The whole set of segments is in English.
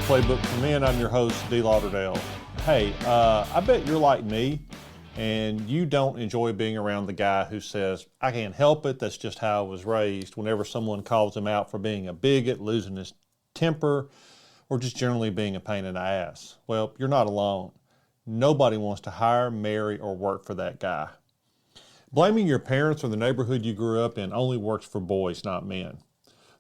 Playbook for Men. I'm your host, D. Lauderdale. Hey, I bet you're like me and you don't enjoy being around the guy who says, I can't help it, that's just how I was raised, whenever someone calls him out for being a bigot, losing his temper, or just generally being a pain in the ass. Well, you're not alone. Nobody wants to hire, marry, or work for that guy. Blaming your parents or the neighborhood you grew up in only works for boys, not men.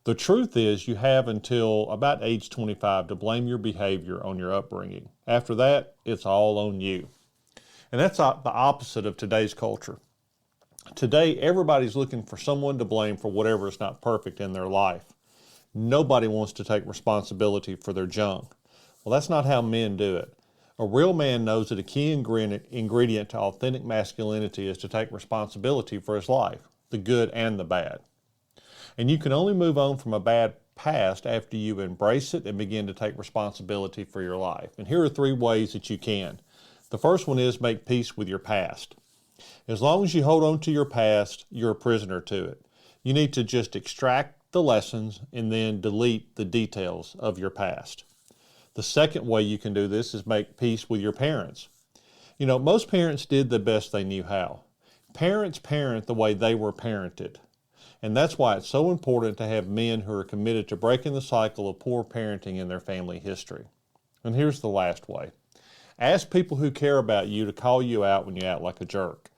The truth is you have until about age 25 to blame your behavior on your upbringing. After that, it's all on you. And that's the opposite of today's culture. Today, everybody's looking for someone to blame for whatever is not perfect in their life. Nobody wants to take responsibility for their junk. Well, that's not how men do it. A real man knows that a key ingredient to authentic masculinity is to take responsibility for his life, the good and the bad. And you can only move on from a bad past after you embrace it and begin to take responsibility for your life. And here are 3 ways that you can. The first one is make peace with your past. As long as you hold on to your past, you're a prisoner to it. You need to just extract the lessons and then delete the details of your past. The second way you can do this is make peace with your parents. You know, most parents did the best they knew how. Parents parent the way they were parented. And that's why it's so important to have men who are committed to breaking the cycle of poor parenting in their family history. And here's the last way. Ask people who care about you to call you out when you act like a jerk.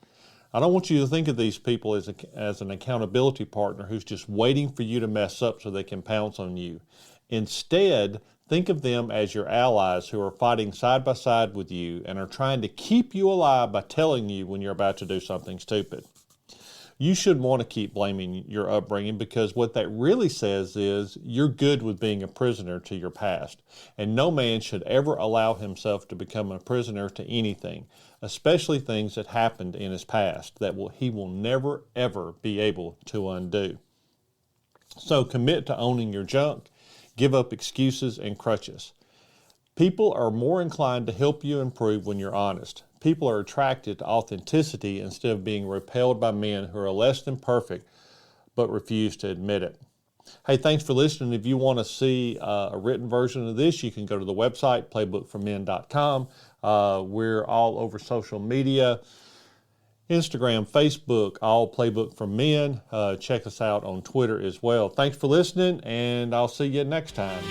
I don't want you to think of these people as an accountability partner who's just waiting for you to mess up so they can pounce on you. Instead, think of them as your allies who are fighting side by side with you and are trying to keep you alive by telling you when you're about to do something stupid. You should want to keep blaming your upbringing because what that really says is you're good with being a prisoner to your past. And no man should ever allow himself to become a prisoner to anything, especially things that happened in his past that he will never, ever be able to undo. So commit to owning your junk, give up excuses and crutches. People are more inclined to help you improve when you're honest. People are attracted to authenticity instead of being repelled by men who are less than perfect but refuse to admit it. Hey, thanks for listening. If you want to see a written version of this, you can go to the website, playbookformen.com. We're all over social media, Instagram, Facebook, all Playbook for Men. Check us out on Twitter as well. Thanks for listening, and I'll see you next time.